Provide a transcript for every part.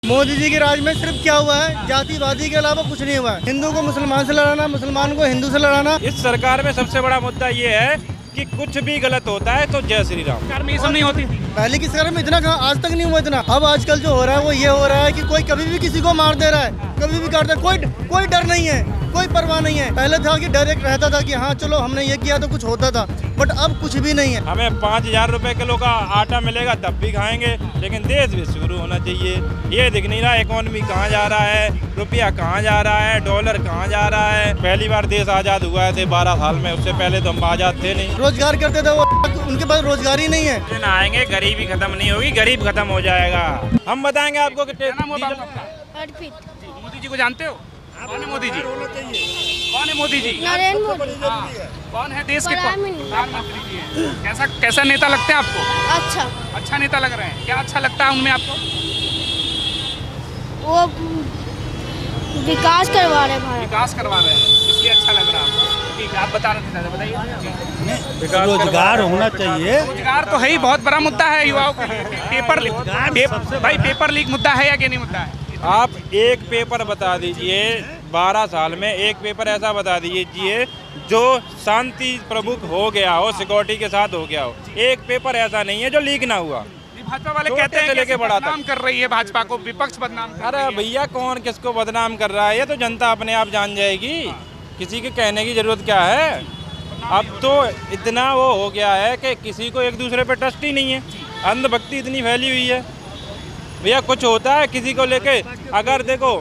मोदी जी के राज में सिर्फ क्या हुआ है, जातिवादी के अलावा कुछ नहीं हुआ है। हिंदू को मुसलमान से लड़ाना, मुसलमान को हिंदू से लड़ाना। इस सरकार में सबसे बड़ा मुद्दा ये है कि कुछ भी गलत होता है तो जय श्री राम। सरकार में ये सब नहीं होती थी। पहले की सरकार में इतना आज तक नहीं हुआ इतना। अब आजकल जो हो रहा है वो ये हो रहा है कि कोई कभी भी किसी को मार दे रहा है, कभी भी काट दे, कोई डर नहीं है, कोई परवाह नहीं है। पहले था कि डर एक रहता था कि हाँ चलो हमने ये किया तो कुछ होता था, बट अब कुछ भी नहीं है। हमें 5,000 रुपए किलो का आटा मिलेगा तब भी खाएंगे, लेकिन देश भी शुरू होना चाहिए। ये दिख नहीं रहा इकोनॉमी कहाँ जा रहा है, रुपया कहाँ जा रहा है, डॉलर कहाँ जा रहा है। पहली बार देश आजाद हुआ है 12 साल में, उससे पहले तो हम आजाद थे नहीं। रोजगार करते थे वो, उनके पास रोजगार ही नहीं है। दिन आएंगे गरीबी खत्म नहीं होगी, गरीब खत्म हो जाएगा। हम बताएंगे आपको कि क्या नाम हुआ बाबू आपका? मोदी जी को जानते हो? कौन है मोदी जी? कौन है मोदी जी? नरेंद्र मोदी। हाँ। कौन है देश के प्रधानमंत्री। प्रधानमंत्री जी हैं। कैसा नेता लगते हैं आपको? अच्छा, अच्छा नेता लग रहे हैं। क्या अच्छा लगता है उनमें आपको? वो विकास करवा रहे भारत। विकास करवा रहे हैं, इसलिए अच्छा लग रहा है आपको। ठीक है, आप बता रहे थे दादा, बताइए। रोजगार होना चाहिए। रोजगार तो है ही बहुत बड़ा मुद्दा है युवाओं के लिए। पेपर लीक मुद्दा है या क्या नहीं मुद्दा है? आप एक पेपर बता दीजिए 12 साल में, एक पेपर ऐसा बता दीजिए जो शांति प्रमुख हो गया हो, सिक्योरिटी के साथ हो गया हो। एक पेपर ऐसा नहीं है जो लीक ना हुआ। भाजपा वाले छोटे कहते हैं से कि लेके बड़ा तक। बदनाम कर रही है भाजपा को, विपक्ष बदनाम कर अरे रही है। भैया कौन किसको बदनाम कर रहा है ये तो जनता अपने आप जान जाएगी। किसी के कहने की जरूरत क्या है। अब तो इतना वो हो गया है कि किसी को एक दूसरे पे ट्रस्ट ही नहीं है। अंधभक्ति इतनी फैली हुई है भैया, कुछ होता है किसी को लेके। अगर देखो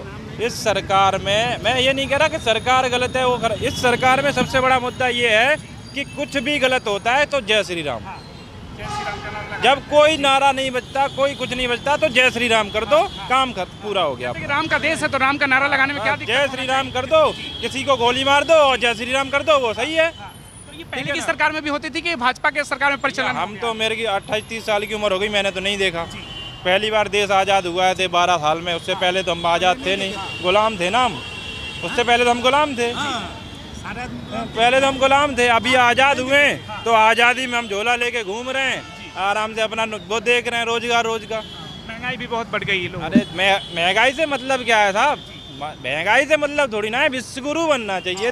इस सरकार में, मैं ये नहीं कह रहा कि सरकार गलत है वो इस सरकार में सबसे बड़ा मुद्दा ये है कि कुछ भी गलत होता है तो जय श्री राम। जब कोई नारा नहीं बजता, कोई कुछ नहीं बजता तो जय श्री राम कर दो, काम पूरा हो गया। राम का देश है तो राम का नारा लगाने में क्या दिक्कत? जय श्री राम कर दो, किसी को गोली मार दो और जय श्री राम कर दो, वो सही है। तो ये पहले की सरकार में भी होती थी कि भाजपा के सरकार में परिचालन? हम तो, मेरे की 28-30 साल की उम्र हो गई, मैंने तो नहीं देखा। पहली बार देश आज़ाद हुआ है 12 साल में, उससे पहले तो हम आज़ाद थे नहीं, गुलाम थे ना हम। उससे पहले तो हम गुलाम थे, पहले तो हम गुलाम थे। अभी आज़ाद हुए तो आज़ादी में हम झोला लेके घूम रहे हैं, आराम से अपना वो देख रहे हैं, रोजगार। महंगाई भी बहुत बढ़ गई है लोग। अरे महंगाई से मतलब क्या है साहब? महंगाई से मतलब थोड़ी ना है, विश्वगुरु बनना चाहिए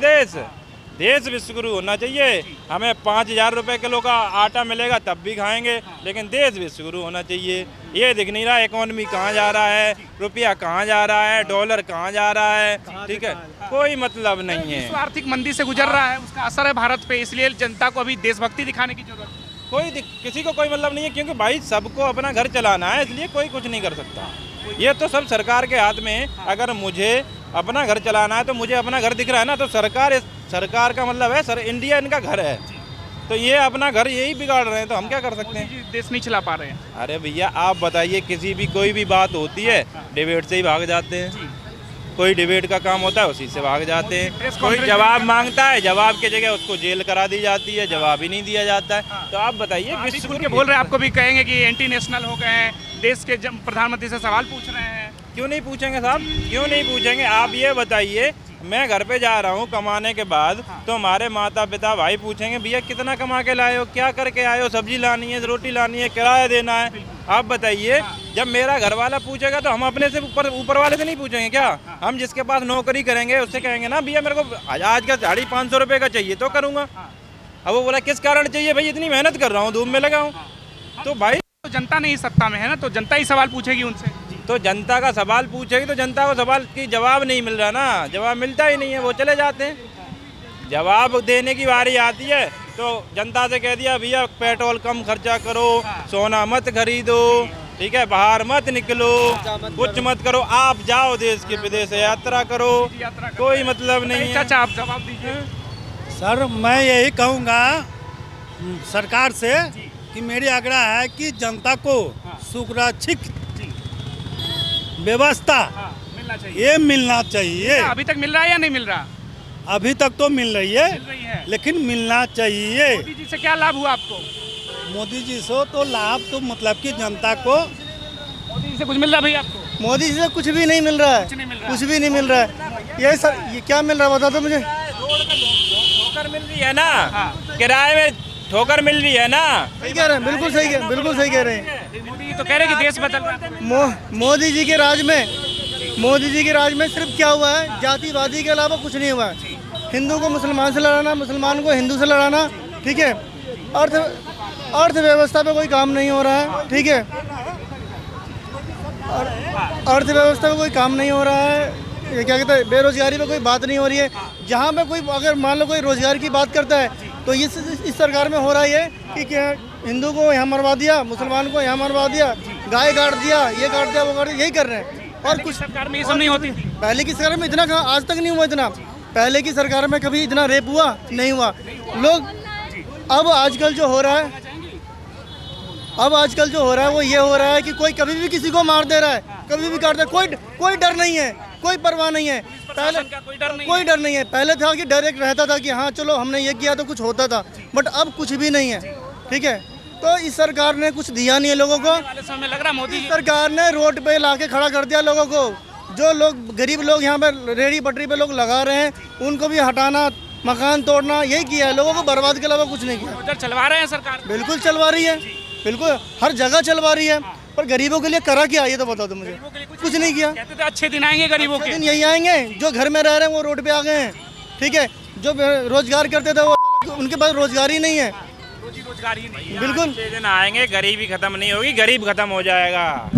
देश विश्वगुरु होना चाहिए। हमें 5,000 रुपए किलो का आटा मिलेगा तब भी खाएंगे, लेकिन देश विश्वगुरु होना चाहिए। ये दिख नहीं रहा इकोनॉमी कहाँ जा रहा है, रुपया कहाँ जा रहा है, डॉलर कहाँ जा रहा है। ठीक है, कोई मतलब नहीं है। आर्थिक मंदी से गुजर रहा है, उसका असर है भारत पे, इसलिए जनता को अभी देशभक्ति दिखाने की जरूरत है। किसी को कोई मतलब नहीं है, क्योंकि भाई सबको अपना घर चलाना है, इसलिए कोई कुछ नहीं कर सकता। ये तो सब सरकार के हाथ में है। अगर मुझे अपना घर चलाना है तो मुझे अपना घर दिख रहा है ना, तो सरकार का मतलब है सर, इंडिया इनका घर है, तो ये अपना घर यही बिगाड़ रहे हैं, तो हम क्या कर सकते हैं? देश नहीं चला पा रहे हैं। अरे भैया आप बताइए, कोई भी बात होती है डिबेट से ही भाग जाते हैं। कोई डिबेट का काम होता है उसी से भाग जाते हैं। कोई जवाब मांगता है, जवाब की जगह उसको जेल करा दी जाती है, जवाब ही नहीं दिया जाता है। तो आप बताइए, विश्व के बोल रहे हैं, आपको भी कहेंगे कि एंटी नेशनल हो गए हैं, देश के प्रधानमंत्री से सवाल पूछ रहे हैं। क्यों नहीं पूछेंगे साहब, क्यों नहीं पूछेंगे? आप ये बताइए, मैं घर पे जा रहा हूँ कमाने के बाद, तो हमारे माता पिता भाई पूछेंगे भैया कितना कमा के लाए हो, क्या करके आए हो, सब्जी लानी है, रोटी लानी है, किराया देना है। आप बताइए, जब मेरा घर वाला पूछेगा तो हम अपने से ऊपर वाले से नहीं पूछेंगे क्या? हम जिसके पास नौकरी करेंगे उससे कहेंगे ना भैया मेरे को आज का 550 रुपये का चाहिए तो करूँगा। अब वो बोला किस कारण चाहिए भाई, इतनी मेहनत कर रहा हूँ, धूप में लगा हूँ। तो भाई तो जनता नहीं सत्ता में है ना, तो जनता ही सवाल पूछेगी उनसे। तो जनता का सवाल पूछेगी तो जनता को सवाल की जवाब नहीं मिल रहा ना, जवाब मिलता ही नहीं है, वो चले जाते हैं। जवाब देने की बारी आती है तो जनता से कह दिया भैया पेट्रोल कम खर्चा करो, सोना मत खरीदो, ठीक है, बाहर मत निकलो, कुछ मत करो, आप जाओ देश के विदेश यात्रा करो, कोई मतलब नहीं है। चाचा आप जवाब दीजिए। सर मैं यही कहूँगा सरकार से कि मेरी आग्रह है कि जनता को सुरक्षित व्यवस्था मिलना चाहिए। ये मिलना चाहिए। अभी तक मिल रहा है या नहीं मिल रहा? अभी तक तो मिल रही है, लेकिन मिलना चाहिए। मोदी जी से क्या लाभ हुआ आपको? मोदी जी से तो लाभ तो मतलब कि जनता को। मोदी जी से कुछ मिल रहा है भैया आपको? मोदी जी से कुछ भी नहीं मिल रहा है, कुछ भी नहीं मिल रहा है। ये सर ये क्या मिल रहा है बता दो मुझे। ठोकर मिल रही है ना, किराए में ठोकर मिल रही है ना। सही कह रहे हैं, बिल्कुल सही कह रहे हैं। मोदी जी तो कह रहे हैं कि देश बदल रहा है। मोदी जी के राज में सिर्फ क्या हुआ है, जातिवादी के अलावा कुछ नहीं हुआ है। हिंदू को मुसलमान से लड़ाना, मुसलमान को हिंदू से लड़ाना, ठीक है। अर्थव्यवस्था पे कोई काम नहीं हो रहा है, ठीक है। अर्थव्यवस्था पे कोई काम नहीं हो रहा है। ये क्या कहते हैं, बेरोजगारी पे कोई बात नहीं हो रही है। जहाँ पे कोई अगर मान लो कोई रोजगार की बात करता है तो इस सरकार में हो रहा है कि क्या हिंदू को यहाँ मरवा दिया, मुसलमान को यहाँ मरवा दिया, गाय काट दिया, ये काट दिया, वो काट दिया, यही कर रहे हैं। और कुछ सरकार में ये सब नहीं होती थी। पहले की सरकार में इतना कहाँ, आज तक नहीं हुआ इतना। पहले की सरकार में कभी इतना रेप हुआ नहीं हुआ। लोग अब आजकल जो हो रहा है वो ये हो रहा है कि कोई कभी भी किसी को मार दे रहा है, कभी भी काट दे, कोई डर नहीं है, कोई परवाह नहीं है। पहले कोई डर नहीं है। पहले था कि डर एक रहता था कि हाँ चलो हमने ये किया तो कुछ होता था, बट अब कुछ भी नहीं है, ठीक है। तो इस सरकार ने कुछ दिया नहीं है लोगों को। समय लग रहा मोदी सरकार ने रोड पे लाके खड़ा कर दिया लोगों को। जो लोग गरीब लोग यहाँ पे रेहड़ी पटरी पे लोग लगा रहे हैं, उनको भी हटाना, मकान तोड़ना, यही किया है। लोगों को बर्बाद के अलावा कुछ नहीं किया। उधर चलवा रहे हैं सरकार, बिल्कुल चलवा रही है, बिल्कुल हर जगह चलवा रही है। पर गरीबों के लिए करा क्या, ये तो बता दो मुझे। कुछ नहीं किया। कहते थे अच्छे दिन आएंगे गरीबों के। दिन यही आएंगे, जो घर में रह रहे हैं वो रोड पे आ गए हैं, ठीक है। जो रोजगार करते थे वो उनके पास रोजगार ही नहीं है, रोजगार ही नहीं। बिल्कुल। दिन आएंगे, गरीबी खत्म नहीं होगी, गरीब खत्म हो जाएगा।